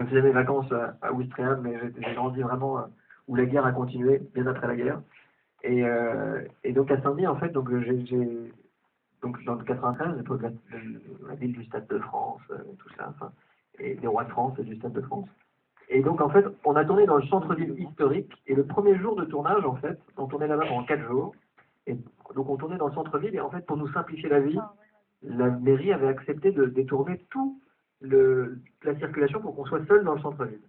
Je faisais mes vacances à Ouistreham, mais j'ai grandi vraiment où la guerre a continué, bien après la guerre. Et donc à Saint-Denis, en fait, donc donc dans le 93, l'époque de la ville du Stade de France, tout ça, enfin, et des rois de France et du Stade de France. Et donc en fait, on a tourné dans le centre-ville historique, et le premier jour de tournage, en fait, on tournait là-bas pendant 4 jours, et donc on tournait dans le centre-ville, et en fait, pour nous simplifier la vie, la mairie avait accepté de détourner la circulation pour qu'on soit seul dans le centre-ville.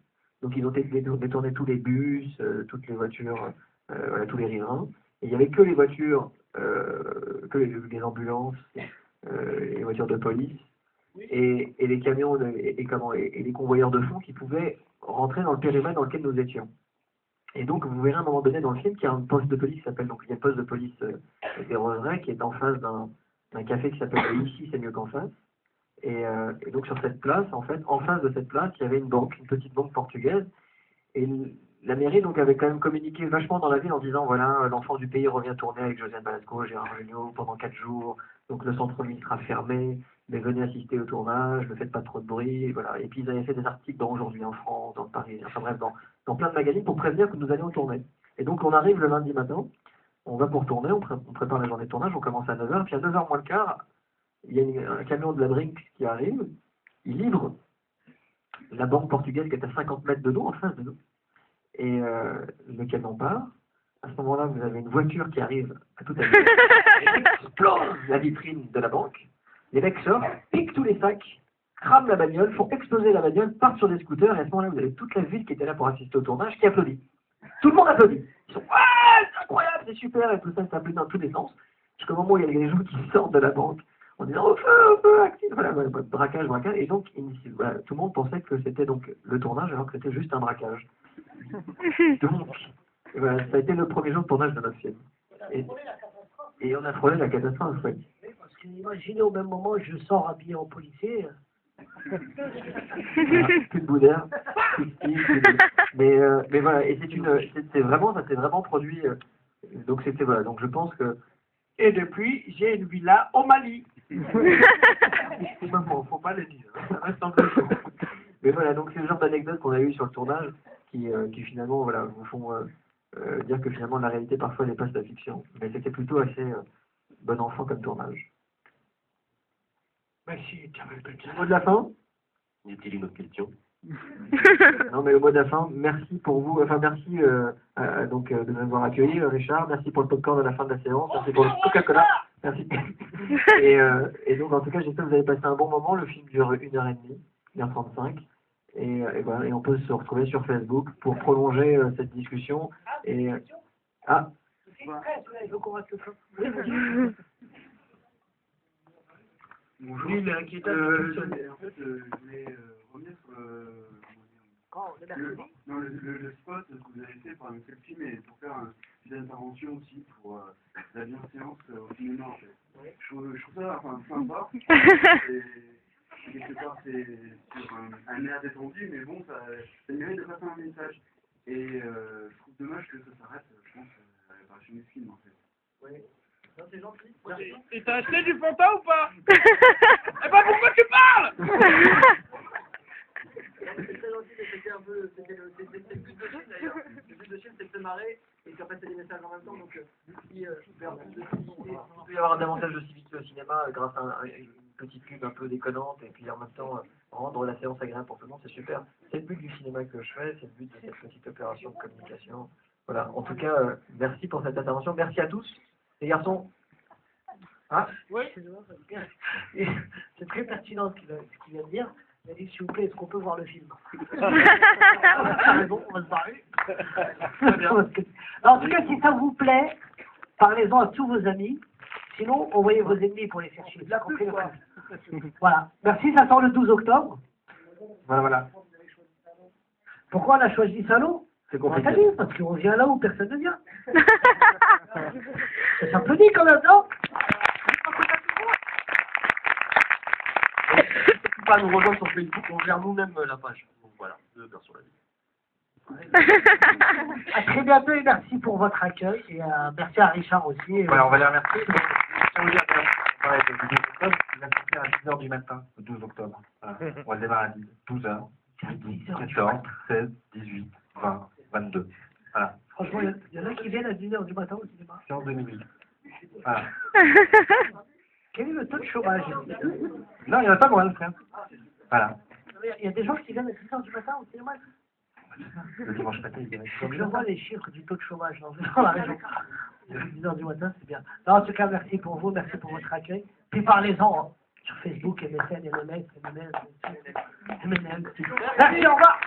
Donc ils ont détourné tous les bus, toutes les voitures, voilà, tous les riverains. Et il n'y avait que les voitures, que les ambulances, les voitures de police, et les camions et les convoyeurs de fonds qui pouvaient rentrer dans le périmètre dans lequel nous étions. Et donc vous verrez à un moment donné dans le film qu'il y a un poste de police qui s'appelle, donc il y a le poste de police des Roseraies qui est en face d'un café qui s'appelle Ici c'est mieux qu'en face. Et donc sur cette place, en fait, en face de cette place, il y avait une banque, une petite banque portugaise. Et la mairie donc avait quand même communiqué vachement dans la ville en disant voilà, l'enfant du pays revient tourner avec Josiane Balasco, Gérard Jugnot pendant 4 jours. Donc le centre-ville sera fermé, mais venez assister au tournage, ne faites pas trop de bruit, et voilà. Et puis ils avaient fait des articles dans Aujourd'hui en France, dans Paris, enfin bref, dans plein de magazines pour prévenir que nous allions tourner. Et donc on arrive le lundi matin, on va pour tourner, on prépare la journée de tournage, on commence à 9h, puis à 9h moins le quart, il y a un camion de la Brinks qui arrive, il livre la banque portugaise qui est à 50 mètres de nous, en face de nous. Et le camion part. À ce moment-là, vous avez une voiture qui arrive à toute allure, explose la vitrine de la banque. Les mecs sortent, piquent tous les sacs, crament la bagnole, font exploser la bagnole, partent sur des scooters, et à ce moment-là, vous avez toute la ville qui était là pour assister au tournage qui applaudit. Tout le monde applaudit. Ils sont ouais, c'est incroyable, c'est super, et tout ça, ça applaudit dans tous les sens. Jusqu'au moment où il y a les gens qui sortent de la banque en disant au feu, actif, voilà, braquage, et donc voilà, tout le monde pensait que c'était donc le tournage alors que c'était juste un braquage. Donc, voilà, ça a été le premier jour de tournage de notre film. Et on a frôlé la catastrophe, oui. Parce que imaginez au même moment, je sors habillé en policier. Voilà, plus de bout d'air, plus de style, mais voilà, et c'est vraiment, ça s'est vraiment produit. Donc c'était voilà, donc je pense que. Et depuis, j'ai une villa au Mali. Faut pas le dire. Mais voilà, donc c'est le genre d'anecdotes qu'on a eu sur le tournage qui finalement voilà, vous font dire que finalement la réalité parfois dépasse la fiction. Mais c'était plutôt assez bon enfant comme tournage. Merci, Jamel Benjamin. Le mot de la fin? Y a-t-il une autre question? Non, mais le mot de la fin, merci pour vous, enfin merci donc de m'avoir accueilli, Richard, merci pour le popcorn à la fin de la séance, merci pour le Coca-Cola, merci. Et donc en tout cas j'espère que vous avez passé un bon moment, le film dure 1h30, 1h35, et voilà, et on peut se retrouver sur Facebook pour prolonger cette discussion. Et ah. Bonjour. Oui, en fait, je voulais revenir sur le spot que vous avez fait pour annoncer le film et pour faire une intervention aussi pour la bienséance au cinéma. En fait. Je trouve ça sympa. Et quelque part, c'est sur un air détendu, mais bon, ça mérite de passer un message. Et je trouve dommage que ça s'arrête, je pense, à la fin du film en fait. Oui. Non, c'est gentil. Et t'as acheté du Fanta ou pas? Eh ben pourquoi tu parles? C'est très gentil, mais c'était un peu, c'était le but de film d'ailleurs. Le but de film c'est de se marrer et qu'en fait c'est des messages en même temps. Donc si faire plus de civilité, il peut y avoir davantage de civilité au cinéma grâce à une petite pub un peu déconnante et puis en même temps rendre la séance agréable pour tout le monde, c'est super. C'est le but du cinéma que je fais, c'est le but de cette petite opération de communication. Voilà. En tout cas, merci pour cette intervention. Merci à tous. Les garçons. Ah Oui. C'est très pertinent ce qu'il vient de dire. Il a dit s'il vous plaît, est-ce qu'on peut voir le film? Bon, on va se barrer. En tout cas, si ça vous plaît, parlez-en à tous vos amis. Sinon, envoyez vos ennemis pour les faire chier. Voilà. Merci, ça sort le 12 octobre. Voilà. Pourquoi on a choisi Salon? C'est compliqué. Parce qu'on vient là où personne ne vient. Ça s'applaudit quand même, non? Pas nous rejoindre sur Facebook, on gère nous-mêmes la page. Donc voilà, 2 heures sur la vie. À très bientôt et merci pour votre accueil. Et merci à Richard aussi. Voilà, on va les remercier. On va le 12 octobre, il va sortir à 10h du matin, le 12 octobre. Voilà. On va le démarrer à 12h. 14, 16, 18, 20, 22. Voilà. Franchement, il y en a qui viennent à 1h du matin au cinéma. Séance de minuit. Voilà. Quel est le taux de chômage? Non, il n'y en a pas moins, frère. Voilà. Il y a des gens qui viennent à 6h du matin au cinéma. Le dimanche matin, il dirait Faut que je vois les chiffres du taux de chômage dans la région. 10h du matin, c'est bien. Non, en tout cas, merci pour vous, merci pour votre accueil. Puis parlez-en hein, sur Facebook, MSN, MMS, MNL. Merci, au revoir.